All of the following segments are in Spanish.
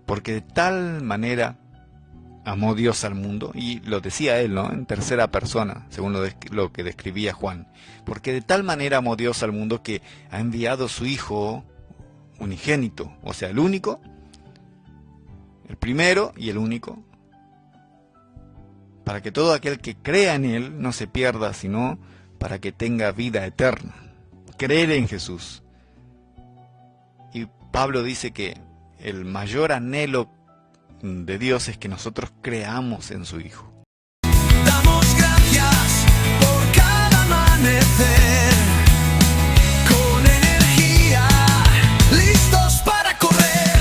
Porque de tal manera amó Dios al mundo, y lo decía él, ¿no?, en tercera persona, según lo que describía Juan. Porque de tal manera amó Dios al mundo que ha enviado su Hijo unigénito, o sea, el único, el primero y el único, para que todo aquel que crea en Él no se pierda, sino para que tenga vida eterna. Creer en Jesús. Y Pablo dice que el mayor anhelo de Dios es que nosotros creamos en su Hijo. Damos gracias por cada amanecer, con energía, listos para correr.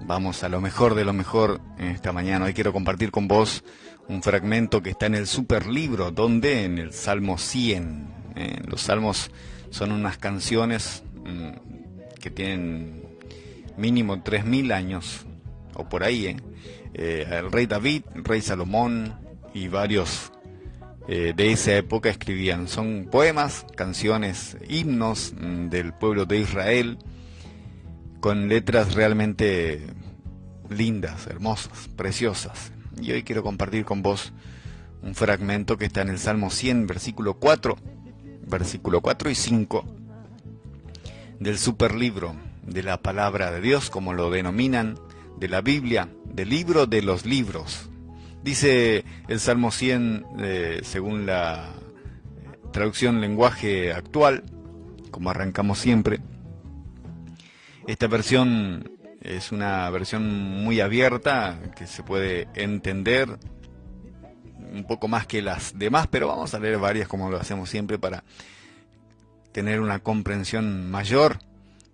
Vamos a lo mejor de lo mejor en esta mañana. Hoy quiero compartir con vos un fragmento que está en el Superlibro, donde en el Salmo 100. Los salmos son unas canciones que tienen mínimo 3000 años, o por ahí. El rey David, el rey Salomón y varios de esa época escribían. Son poemas, canciones, himnos del pueblo de Israel, con letras realmente lindas, hermosas, preciosas. Y hoy quiero compartir con vos un fragmento que está en el Salmo 100, versículo 4 y 5 del Superlibro de la Palabra de Dios, como lo denominan, de la Biblia, del libro de los libros. Dice el Salmo 100, según la traducción lenguaje actual, como arrancamos siempre. Esta versión es una versión muy abierta, que se puede entender un poco más que las demás, pero vamos a leer varias como lo hacemos siempre para tener una comprensión mayor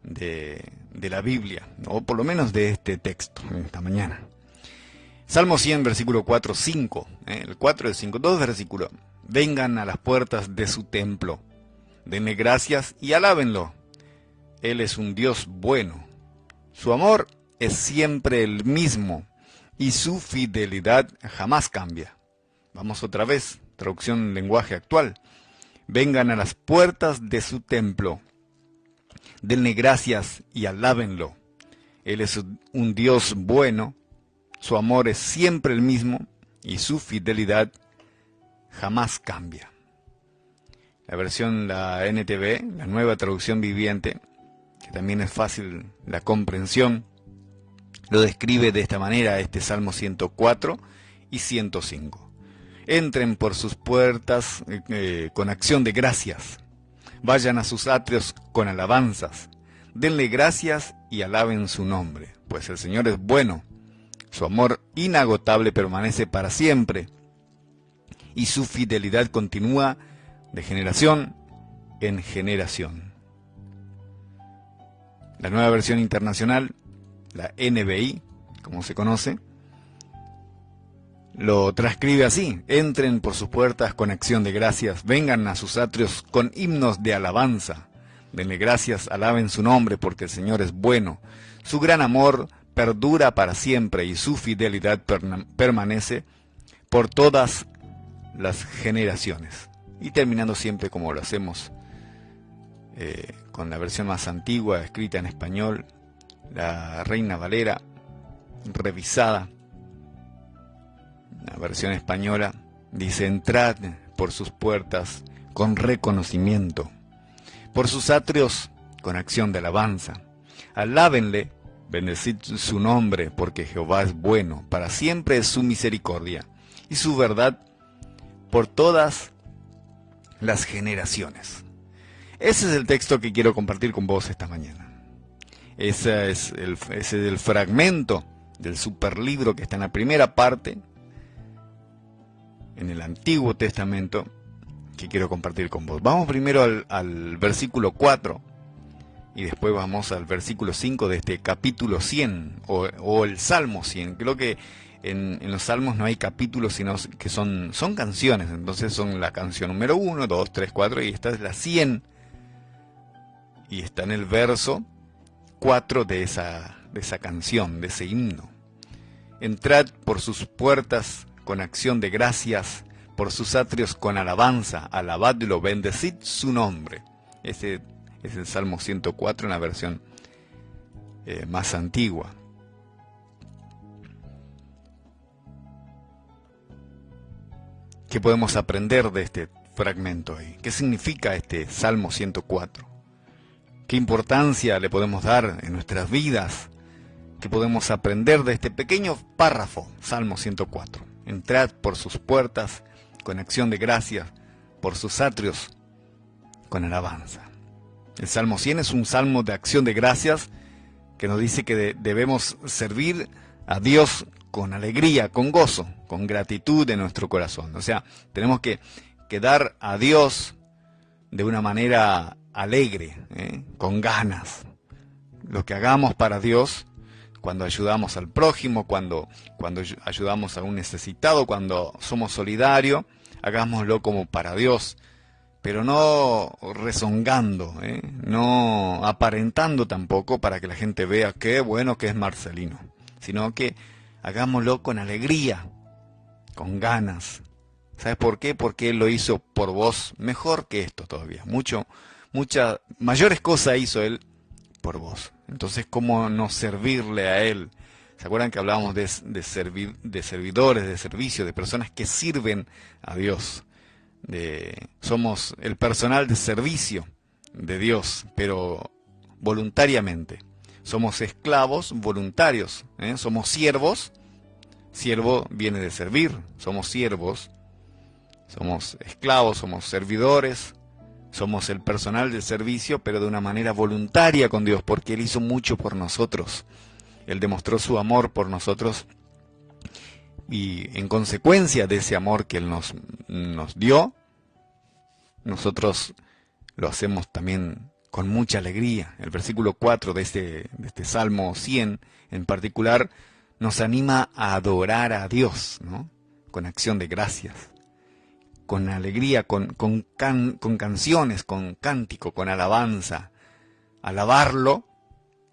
de la Biblia, o por lo menos de este texto en esta mañana. Salmo 100, versículo 4, 5, el 4 y el 5, dos versículos. Vengan a las puertas de su templo, denle gracias y alábenlo. Él es un Dios bueno, su amor es siempre el mismo y su fidelidad jamás cambia. Vamos otra vez, traducción lenguaje actual. Vengan a las puertas de su templo, denle gracias y alábenlo. Él es un Dios bueno, su amor es siempre el mismo y su fidelidad jamás cambia. La versión, la NTV, la nueva traducción viviente, que también es fácil la comprensión, lo describe de esta manera este Salmo 104 y 105. Entren por sus puertas con acción de gracias. Vayan a sus atrios con alabanzas. Denle gracias y alaben su nombre, pues el Señor es bueno. Su amor inagotable permanece para siempre, y su fidelidad continúa de generación en generación. La nueva versión internacional, la NBI, como se conoce, lo transcribe así: entren por sus puertas con acción de gracias, vengan a sus atrios con himnos de alabanza, denle gracias, alaben su nombre, porque el Señor es bueno, su gran amor perdura para siempre y su fidelidad permanece por todas las generaciones. Y terminando siempre como lo hacemos, con la versión más antigua, escrita en español, la Reina Valera, revisada. La versión española dice: entrad por sus puertas con reconocimiento, por sus atrios con acción de alabanza. Alábenle, bendecid su nombre, porque Jehová es bueno, para siempre es su misericordia, y su verdad por todas las generaciones. Ese es el texto que quiero compartir con vos esta mañana. Ese es el fragmento del superlibro que está en la primera parte, en el Antiguo Testamento, que quiero compartir con vos. Vamos primero al versículo 4 y después vamos al versículo 5 de este capítulo 100 o el Salmo 100. Creo que en los salmos no hay capítulos, sino que son canciones. Entonces son la canción número 1, 2, 3, 4 y esta es la 100 y está en el verso 4 de esa canción, de ese himno. Entrad por sus puertas con acción de gracias, por sus atrios con alabanza, alabadlo, bendecid su nombre. Ese es el Salmo 104 en la versión más antigua. ¿Qué podemos aprender de este fragmento ahí? ¿Qué significa este Salmo 104? ¿Qué importancia le podemos dar en nuestras vidas? ¿Qué podemos aprender de este pequeño párrafo, Salmo 104? Entrad por sus puertas con acción de gracias, por sus atrios con alabanza. El Salmo 100 es un salmo de acción de gracias que nos dice que debemos servir a Dios con alegría, con gozo, con gratitud en nuestro corazón. O sea, tenemos que dar a Dios de una manera alegre, con ganas. Lo que hagamos para Dios, cuando ayudamos al prójimo, cuando ayudamos a un necesitado, cuando somos solidarios, hagámoslo como para Dios, pero no rezongando, no aparentando tampoco para que la gente vea qué bueno que es Marcelino, sino que hagámoslo con alegría, con ganas. ¿Sabes por qué? Porque Él lo hizo por vos mejor que esto todavía. Muchas mayores cosas hizo Él por vos. Entonces, ¿cómo no servirle a Él? ¿Se acuerdan que hablábamos de servidores, de servicio, de personas que sirven a Dios? Somos el personal de servicio de Dios, pero voluntariamente. Somos esclavos voluntarios, somos siervos. Siervo viene de servir. Somos siervos, somos esclavos, somos servidores. Somos el personal de servicio, pero de una manera voluntaria con Dios, porque Él hizo mucho por nosotros. Él demostró su amor por nosotros, y en consecuencia de ese amor que Él nos dio, nosotros lo hacemos también con mucha alegría. El versículo 4 de este Salmo 100 en particular nos anima a adorar a Dios, ¿no? Con acción de gracias, con alegría, con canciones, con cántico, con alabanza, alabarlo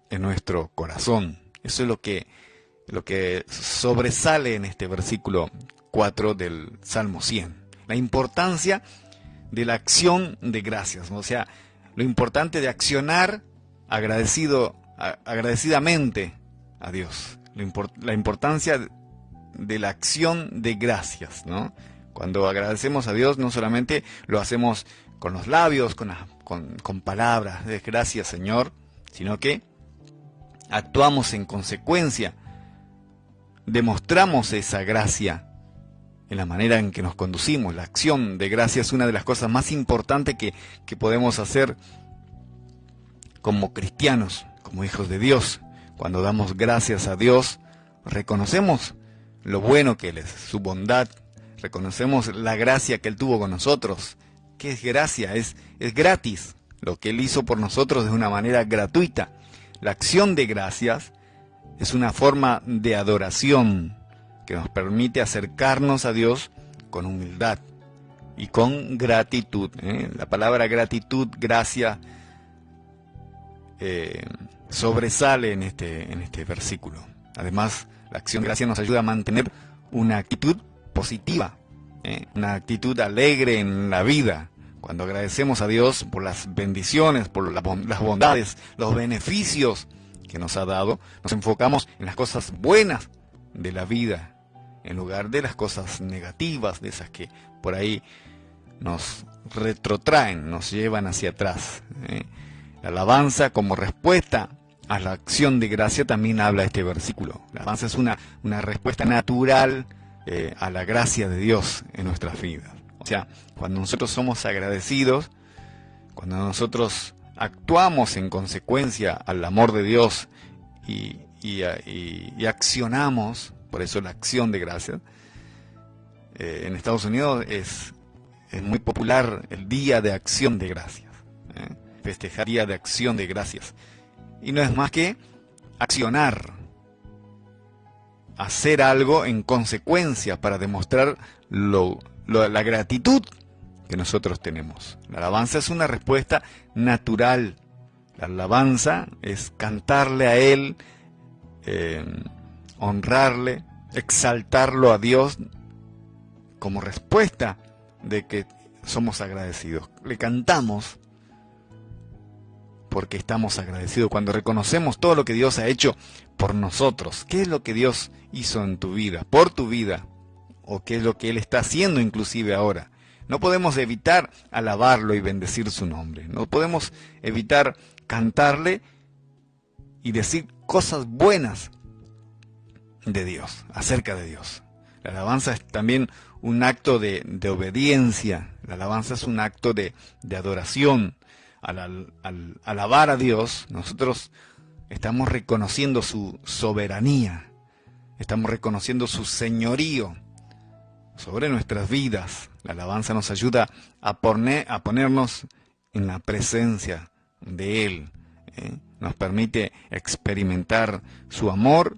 en nuestro corazón. Eso es lo que sobresale en este versículo 4 del Salmo 100. La importancia de la acción de gracias, ¿no? O sea, lo importante de accionar agradecidamente a Dios. La importancia de la acción de gracias, ¿no? Cuando agradecemos a Dios, no solamente lo hacemos con los labios, con palabras de gracias, Señor, sino que actuamos en consecuencia, demostramos esa gracia en la manera en que nos conducimos. La acción de gracia es una de las cosas más importantes que podemos hacer como cristianos, como hijos de Dios. Cuando damos gracias a Dios, reconocemos lo bueno que Él es, su bondad, reconocemos la gracia que Él tuvo con nosotros. ¿Qué es gracia? Es gratis. Lo que Él hizo por nosotros de una manera gratuita. La acción de gracias es una forma de adoración que nos permite acercarnos a Dios con humildad y con gratitud. La palabra gratitud, gracia, sobresale en este versículo. Además, la acción de gracia nos ayuda a mantener una actitud positiva, una actitud alegre en la vida. Cuando agradecemos a Dios por las bendiciones, por las bondades, los beneficios que nos ha dado, nos enfocamos en las cosas buenas de la vida, en lugar de las cosas negativas, de esas que por ahí nos retrotraen, nos llevan hacia atrás. La alabanza como respuesta a la acción de gracia también habla este versículo. La alabanza es una respuesta natural a la gracia de Dios en nuestras vidas. O sea, cuando nosotros somos agradecidos, cuando nosotros actuamos en consecuencia al amor de Dios y accionamos, por eso la acción de gracia, en Estados Unidos es muy popular el Día de Acción de Gracias, festejar Día de Acción de Gracias. Y no es más que accionar, hacer algo en consecuencia para demostrar la gratitud que nosotros tenemos. La alabanza es una respuesta natural. La alabanza es cantarle a Él, honrarle, exaltarlo a Dios como respuesta de que somos agradecidos. Le cantamos porque estamos agradecidos, cuando reconocemos todo lo que Dios ha hecho por nosotros. ¿Qué es lo que Dios hizo en tu vida, por tu vida? ¿O qué es lo que Él está haciendo inclusive ahora? No podemos evitar alabarlo y bendecir su nombre. No podemos evitar cantarle y decir cosas buenas de Dios, acerca de Dios. La alabanza es también un acto de obediencia. La alabanza es un acto de adoración. Al alabar a Dios, nosotros estamos reconociendo su soberanía. Estamos reconociendo su señorío sobre nuestras vidas. La alabanza nos ayuda a ponernos en la presencia de Él. Nos permite experimentar su amor,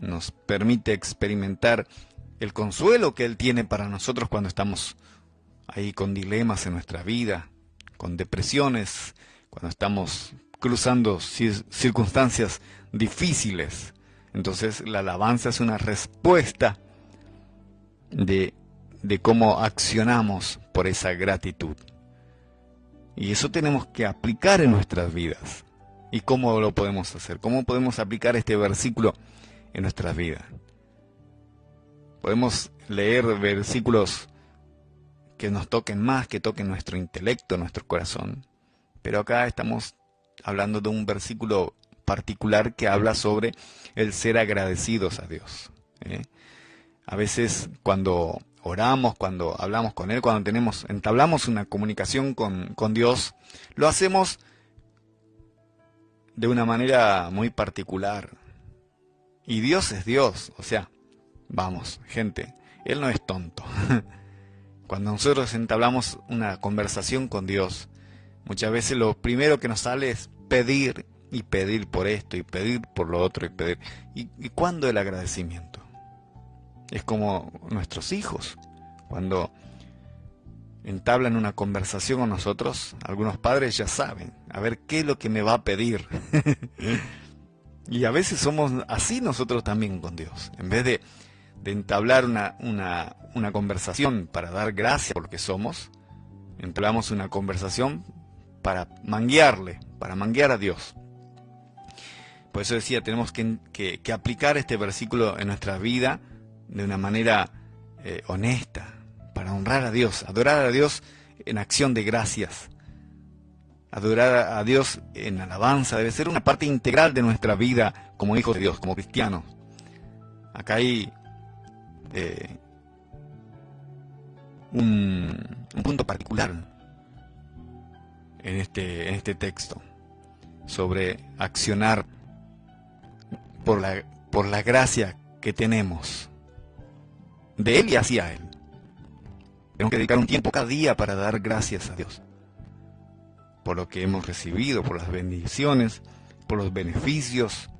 nos permite experimentar el consuelo que Él tiene para nosotros cuando estamos ahí con dilemas en nuestra vida, con depresiones, cuando estamos cruzando circunstancias difíciles. Entonces la alabanza es una respuesta de cómo accionamos por esa gratitud. Y eso tenemos que aplicar en nuestras vidas. ¿Y cómo lo podemos hacer? ¿Cómo podemos aplicar este versículo en nuestras vidas? Podemos leer versículos que nos toquen más, que toquen nuestro intelecto, nuestro corazón. Pero acá estamos hablando de un versículo particular que habla sobre el ser agradecidos a Dios. A veces cuando oramos, cuando hablamos con Él, cuando entablamos una comunicación con Dios, lo hacemos de una manera muy particular. Y Dios es Dios, o sea, vamos, gente, Él no es tonto. Cuando nosotros entablamos una conversación con Dios, muchas veces lo primero que nos sale es pedir, y pedir por esto, y pedir por lo otro, y pedir. ¿Y cuándo el agradecimiento? Es como nuestros hijos, cuando entablan una conversación con nosotros, algunos padres ya saben, a ver qué es lo que me va a pedir. Y a veces somos así nosotros también con Dios. En vez de entablar una conversación para dar gracias por lo que somos, entablamos una conversación para manguearle, para manguear a Dios. Por eso decía, tenemos que aplicar este versículo en nuestra vida de una manera honesta, para honrar a Dios, adorar a Dios en acción de gracias. Adorar a Dios en alabanza debe ser una parte integral de nuestra vida como hijos de Dios, como cristianos. Acá hay un punto particular en este texto sobre accionar por la gracia que tenemos de Él y hacia Él. Tenemos que dedicar un tiempo cada día para dar gracias a Dios por lo que hemos recibido, por las bendiciones, por los beneficios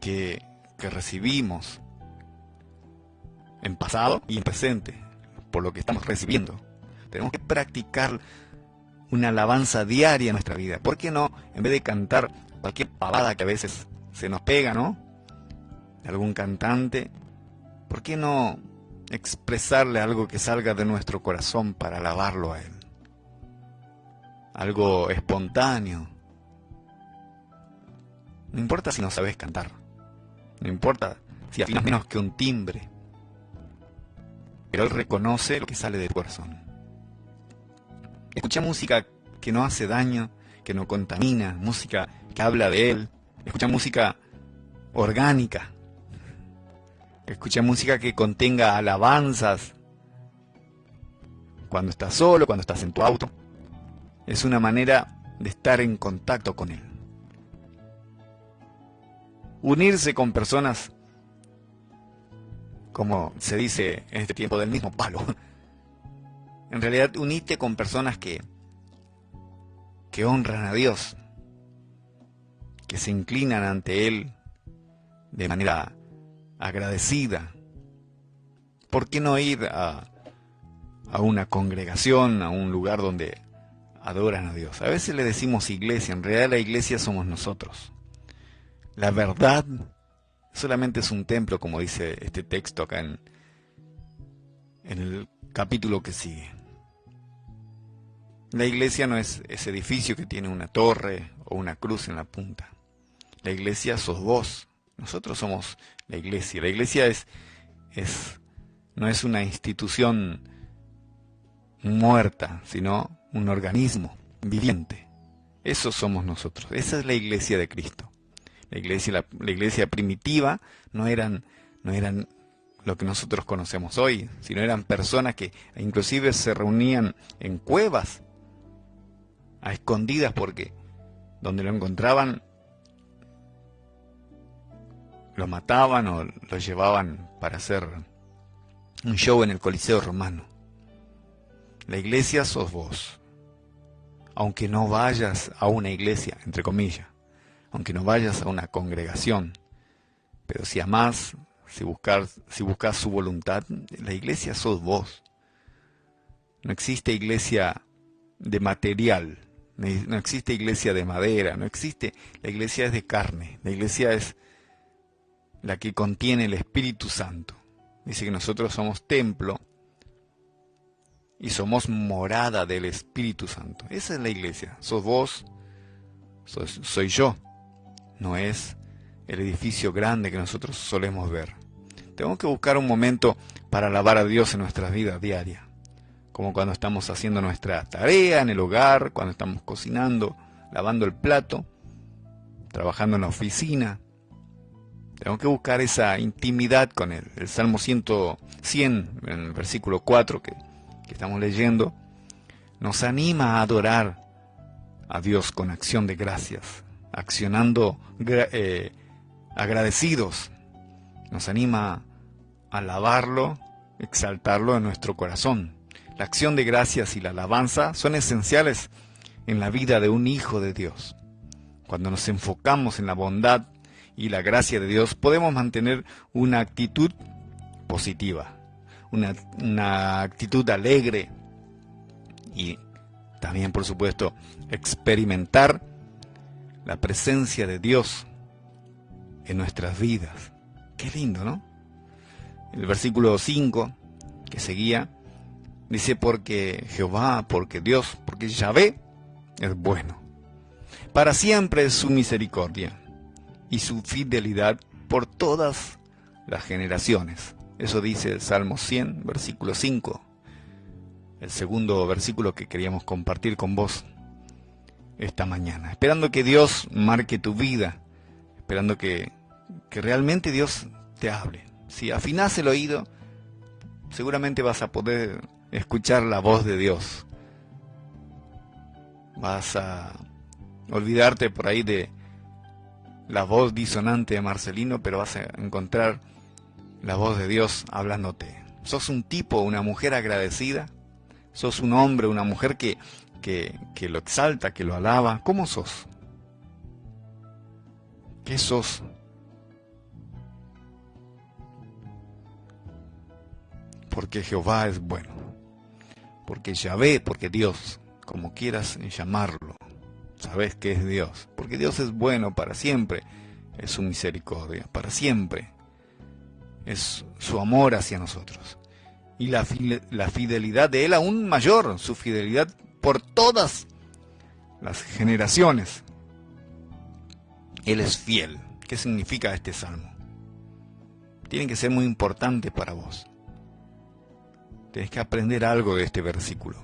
que recibimos en pasado y en presente, por lo que estamos recibiendo. Tenemos que practicar una alabanza diaria en nuestra vida. ¿Por qué no, en vez de cantar cualquier pavada que a veces se nos pega, ¿no?, algún cantante, ¿por qué no expresarle algo que salga de nuestro corazón para alabarlo a Él? Algo espontáneo. No importa si no sabes cantar, no importa si afinas menos que un timbre, pero Él reconoce lo que sale del corazón. Escucha música que no hace daño, que no contamina, música que habla de Él. Escucha música orgánica. Escucha música que contenga alabanzas. Cuando estás solo, cuando estás en tu auto. Es una manera de estar en contacto con Él. Unirse con personas, como se dice en este tiempo, del mismo palo. En realidad, unite con personas que honran a Dios, que se inclinan ante Él de manera agradecida. ¿Por qué no ir a una congregación, a un lugar donde adoran a Dios? A veces le decimos iglesia, en realidad la iglesia somos nosotros. La verdad solamente es un templo, como dice este texto acá en el capítulo que sigue. La iglesia no es ese edificio que tiene una torre o una cruz en la punta. La iglesia sos vos. Nosotros somos la iglesia. La iglesia no es una institución muerta, sino un organismo viviente. Eso somos nosotros. Esa es la iglesia de Cristo. La iglesia primitiva no eran lo que nosotros conocemos hoy, sino eran personas que inclusive se reunían en cuevas, a escondidas, porque donde lo encontraban lo mataban o lo llevaban para hacer un show en el Coliseo Romano. La iglesia sos vos. Aunque no vayas a una iglesia, entre comillas, aunque no vayas a una congregación, pero si amás, si buscas su voluntad, la iglesia sos vos. No existe iglesia de material, no existe iglesia de madera, no existe. La iglesia es de carne, la iglesia es la que contiene el Espíritu Santo. Dice que nosotros somos templo y somos morada del Espíritu Santo. Esa es la iglesia. Sos vos, soy yo. No es el edificio grande que nosotros solemos ver. Tenemos que buscar un momento para alabar a Dios en nuestras vidas diarias. Como cuando estamos haciendo nuestra tarea en el hogar, cuando estamos cocinando, lavando el plato, trabajando en la oficina. Tenemos que buscar esa intimidad con Él. El Salmo 100, en el versículo 4 que estamos leyendo, nos anima a adorar a Dios con acción de gracias, accionando agradecidos. Nos anima a alabarlo, exaltarlo en nuestro corazón. La acción de gracias y la alabanza son esenciales en la vida de un hijo de Dios. Cuando nos enfocamos en la bondad y la gracia de Dios, podemos mantener una actitud positiva, una actitud alegre y también, por supuesto, experimentar la presencia de Dios en nuestras vidas. Qué lindo, ¿no? El versículo 5 que seguía dice: porque Jehová, porque Dios, porque Yahvé es bueno. Para siempre es su misericordia y su fidelidad por todas las generaciones. Eso dice el Salmo 100, versículo 5. El segundo versículo que queríamos compartir con vos esta mañana. Esperando que Dios marque tu vida, esperando que realmente Dios te hable. Si afinás el oído, seguramente vas a poder escuchar la voz de Dios. Vas a olvidarte por ahí de la voz disonante de Marcelino, pero vas a encontrar la voz de Dios hablándote. ¿Sos un tipo, una mujer agradecida? ¿Sos un hombre, una mujer que lo exalta, que lo alaba? ¿Cómo sos? ¿Qué sos? Porque Jehová es bueno. Porque Yahvé, porque Dios, como quieras llamarlo, sabes que es Dios. Porque Dios es bueno para siempre. Es su misericordia para siempre. Es su amor hacia nosotros. Y la fidelidad de Él aún mayor, su fidelidad por todas las generaciones. Él es fiel. ¿Qué significa este salmo? Tiene que ser muy importante para vos. Tenés que aprender algo de este versículo.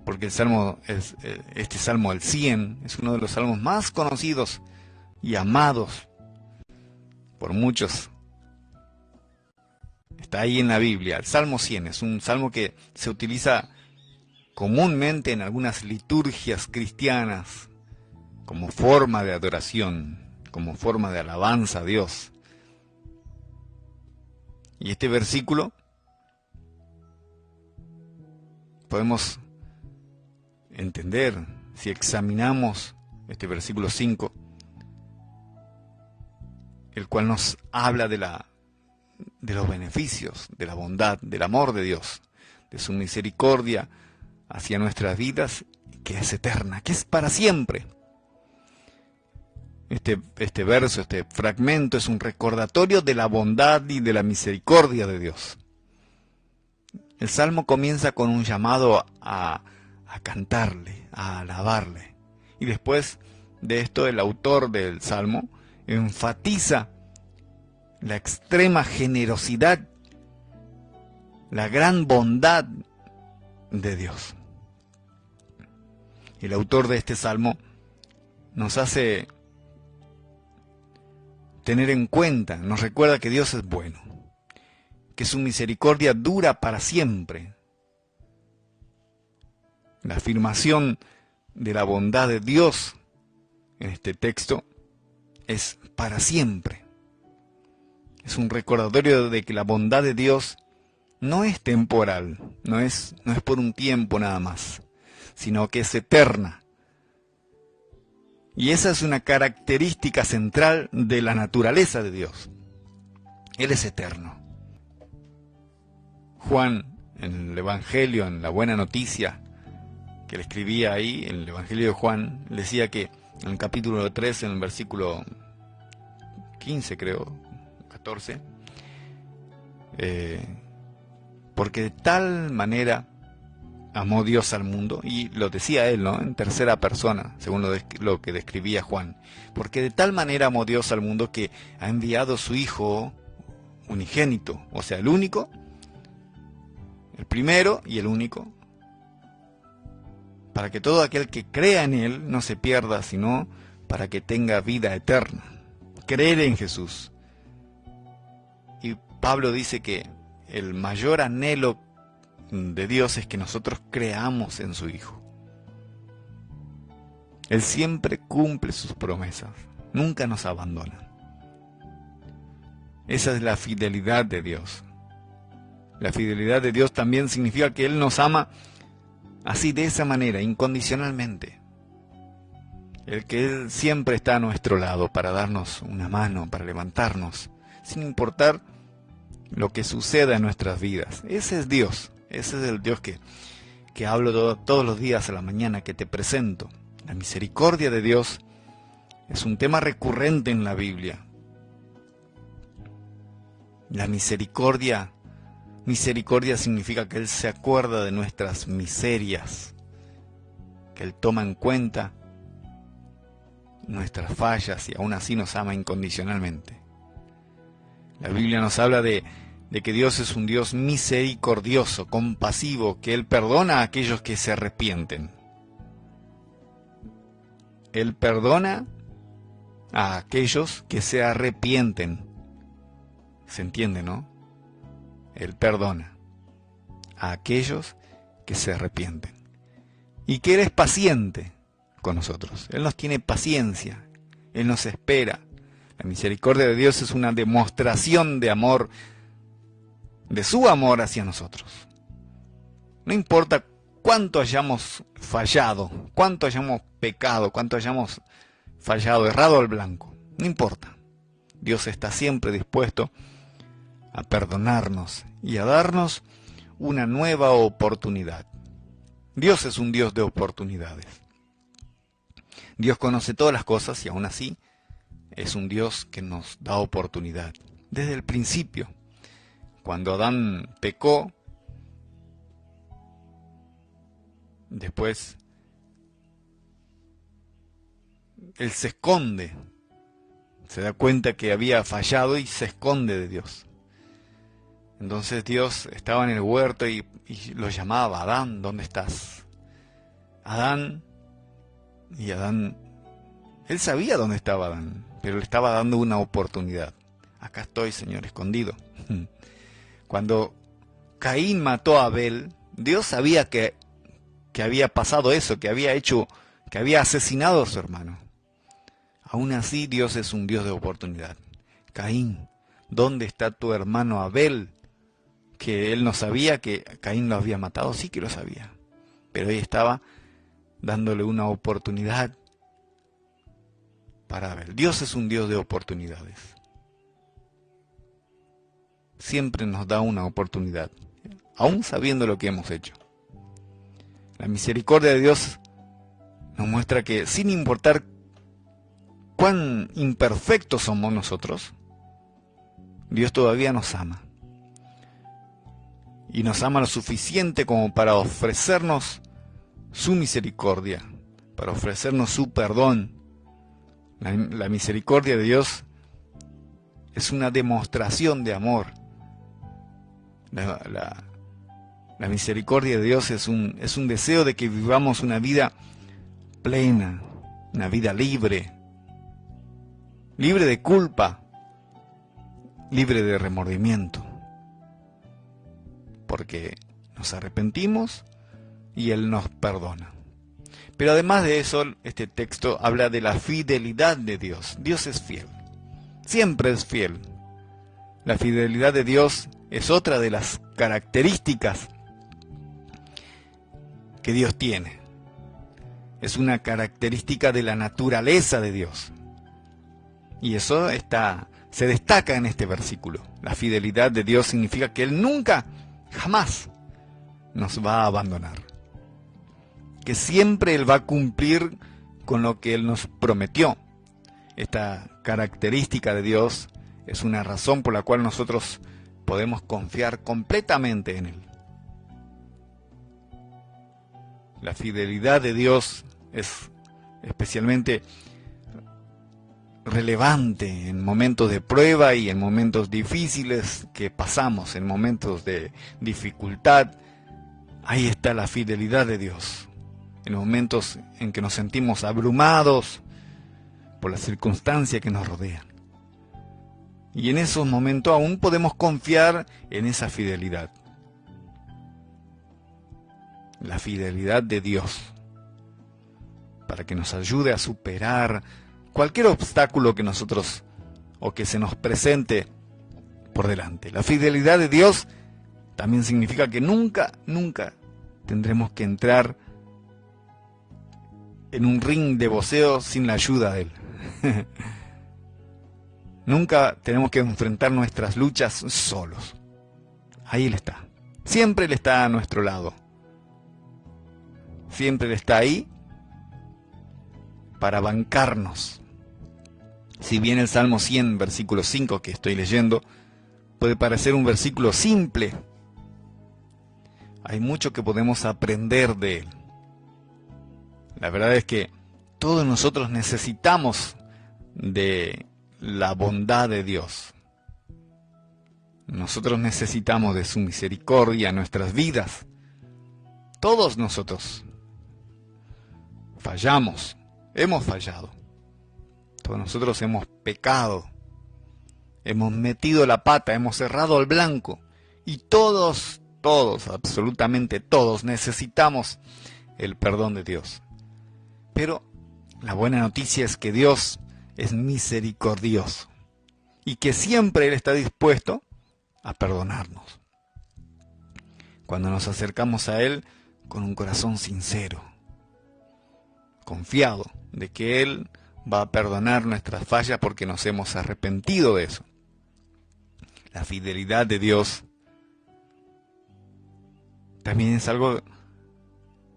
Porque este salmo, el 100, es uno de los salmos más conocidos y amados por muchos. Está ahí en la Biblia. El Salmo 100 es un salmo que se utiliza comúnmente en algunas liturgias cristianas como forma de adoración, como forma de alabanza a Dios. Y este versículo podemos entender, si examinamos este versículo 5, el cual nos habla de los beneficios, de la bondad, del amor de Dios, de su misericordia hacia nuestras vidas, que es eterna, que es para siempre. Este verso, este fragmento es un recordatorio de la bondad y de la misericordia de Dios. El Salmo comienza con un llamado a cantarle, a alabarle. Y después de esto, el autor del Salmo enfatiza la extrema generosidad, la gran bondad de Dios. El autor de este Salmo nos hace tener en cuenta, nos recuerda que Dios es bueno, que su misericordia dura para siempre. La afirmación de la bondad de Dios en este texto es para siempre. Es un recordatorio de que la bondad de Dios no es temporal, no es por un tiempo nada más, sino que es eterna. Y esa es una característica central de la naturaleza de Dios. Él es eterno. Juan, en el Evangelio, en la buena noticia que le escribía ahí, en el Evangelio de Juan, le decía que en el capítulo 3, en el versículo 15 creo, 14, porque de tal manera amó Dios al mundo, y lo decía él, ¿no?, en tercera persona, según lo que describía Juan, porque de tal manera amó Dios al mundo que ha enviado su Hijo unigénito, o sea, el único, el primero y el único, para que todo aquel que crea en Él no se pierda, sino para que tenga vida eterna. Creer en Jesús. Y Pablo dice que el mayor anhelo de Dios es que nosotros creamos en su Hijo. Él siempre cumple sus promesas, nunca nos abandona. Esa es la fidelidad de Dios. La fidelidad de Dios también significa que Él nos ama así, de esa manera, incondicionalmente. El que Él siempre está a nuestro lado para darnos una mano, para levantarnos, sin importar lo que suceda en nuestras vidas. Ese es Dios. Ese es el Dios que hablo todos los días a la mañana, que te presento. La misericordia de Dios es un tema recurrente en la Biblia. La misericordia significa que Él se acuerda de nuestras miserias, que Él toma en cuenta nuestras fallas y aún así nos ama incondicionalmente. La Biblia nos habla de que Dios es un Dios misericordioso, compasivo, que Él perdona a aquellos que se arrepienten. Él perdona a aquellos que se arrepienten. ¿Se entiende, no? Él perdona a aquellos que se arrepienten. Y que Él es paciente con nosotros. Él nos tiene paciencia. Él nos espera. La misericordia de Dios es una demostración de amor, de su amor hacia nosotros. No importa cuánto hayamos fallado, cuánto hayamos pecado, cuánto hayamos fallado, errado al blanco. No importa. Dios está siempre dispuesto a perdonarnos y a darnos una nueva oportunidad. Dios es un Dios de oportunidades. Dios conoce todas las cosas y aún así es un Dios que nos da oportunidad. Desde el principio, cuando Adán pecó, después él se esconde, se da cuenta que había fallado y se esconde de Dios. Entonces Dios estaba en el huerto y lo llamaba: Adán, ¿dónde estás? Adán. Y Adán, él sabía dónde estaba Adán, pero le estaba dando una oportunidad. Acá estoy, Señor, escondido. Cuando Caín mató a Abel, Dios sabía que había pasado eso, que había asesinado a su hermano. Aún así, Dios es un Dios de oportunidad. Caín, ¿dónde está tu hermano Abel? Que él no sabía que Caín lo había matado. Sí que lo sabía, pero él estaba dándole una oportunidad para Abel. Dios es un Dios de oportunidades. Siempre nos da una oportunidad, aún sabiendo lo que hemos hecho. La misericordia de Dios nos muestra que, sin importar cuán imperfectos somos nosotros, Dios todavía nos ama. y nos ama lo suficiente como para ofrecernos su misericordia, para ofrecernos su perdón. La misericordia de Dios es una demostración de amor. La misericordia de Dios es un deseo de que vivamos una vida plena, una vida libre, libre de culpa, libre de remordimiento, porque nos arrepentimos y Él nos perdona. Pero además de eso, este texto habla de la fidelidad de Dios. Dios es fiel, siempre es fiel. La fidelidad de Dios es otra de las características que Dios tiene. Es una característica de la naturaleza de Dios. Y eso se destaca en este versículo. La fidelidad de Dios significa que Él nunca, jamás nos va a abandonar. Que siempre Él va a cumplir con lo que Él nos prometió. Esta característica de Dios es una razón por la cual nosotros podemos confiar completamente en Él. La fidelidad de Dios es especialmente relevante en momentos de prueba y en momentos difíciles que pasamos, en momentos de dificultad. Ahí está la fidelidad de Dios. En momentos en que nos sentimos abrumados por las circunstancias que nos rodean. Y en esos momentos aún podemos confiar en esa fidelidad. La fidelidad de Dios, para que nos ayude a superar cualquier obstáculo que nosotros o que se nos presente por delante. La fidelidad de Dios también significa que nunca tendremos que entrar en un ring de boxeo sin la ayuda de Él. Nunca tenemos que enfrentar nuestras luchas solos. Ahí Él está. Siempre Él está a nuestro lado. Siempre Él está ahí para bancarnos. Si bien el Salmo 100, versículo 5 que estoy leyendo, puede parecer un versículo simple, hay mucho que podemos aprender de él. La verdad es que todos nosotros necesitamos de la bondad de Dios. Nosotros necesitamos de su misericordia en nuestras vidas. Todos nosotros fallamos, hemos fallado. Todos nosotros hemos pecado, hemos metido la pata, hemos cerrado al blanco. Y todos, absolutamente todos, necesitamos el perdón de Dios. Pero la buena noticia es que Dios es misericordioso y que siempre Él está dispuesto a perdonarnos. Cuando nos acercamos a Él con un corazón sincero, confiado de que Él va a perdonar nuestras fallas porque nos hemos arrepentido de eso. La fidelidad de Dios también es algo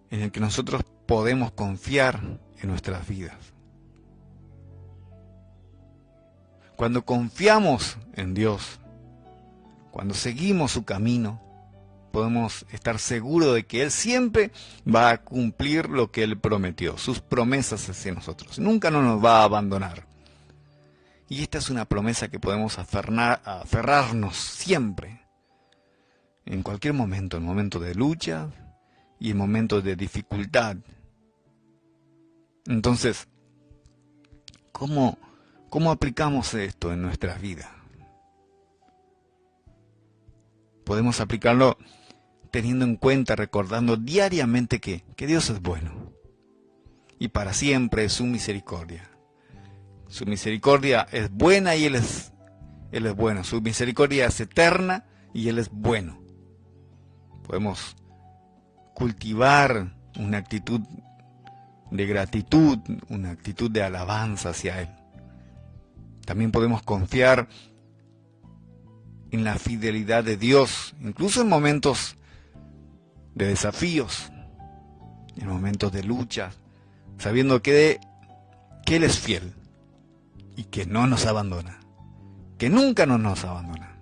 en el que nosotros podemos confiar en nuestras vidas. Cuando confiamos en Dios, cuando seguimos su camino, podemos estar seguros de que Él siempre va a cumplir lo que Él prometió, sus promesas hacia nosotros. Nunca nos va a abandonar. Y esta es una promesa que podemos aferrarnos siempre, en cualquier momento, en momentos de lucha y en momentos de dificultad. Entonces, ¿cómo aplicamos esto en nuestras vidas? Podemos aplicarlo teniendo en cuenta, recordando diariamente que Dios es bueno. Y para siempre es su misericordia. Su misericordia es buena y Él es bueno. Su misericordia es eterna y Él es bueno. Podemos cultivar una actitud de gratitud, una actitud de alabanza hacia Él. También podemos confiar en la fidelidad de Dios, incluso en momentos de desafíos, en momentos de lucha, sabiendo que Él es fiel y que no nos abandona, que nunca nos abandona.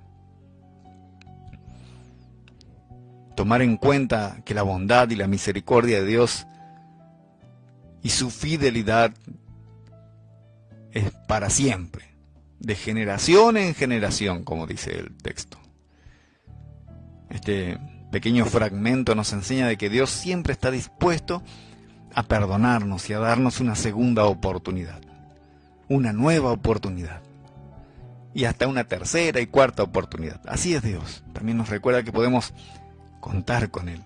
tomar en cuenta que la bondad y la misericordia de Dios y su fidelidad es para siempre, de generación en generación, como dice el texto. Este pequeño fragmento nos enseña de que Dios siempre está dispuesto a perdonarnos y a darnos una segunda oportunidad, una nueva oportunidad, y hasta una tercera y cuarta oportunidad. Así es Dios. También nos recuerda que podemos contar con Él.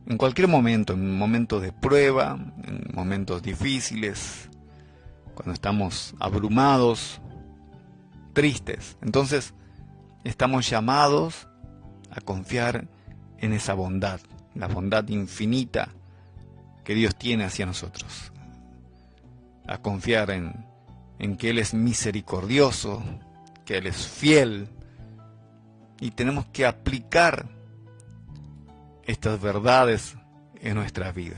En cualquier momento, en momentos de prueba, en momentos difíciles, cuando estamos abrumados, tristes, entonces estamos llamados a confiar en esa bondad, la bondad infinita que Dios tiene hacia nosotros. A confiar en que Él es misericordioso, que Él es fiel, y tenemos que aplicar estas verdades en nuestra vida.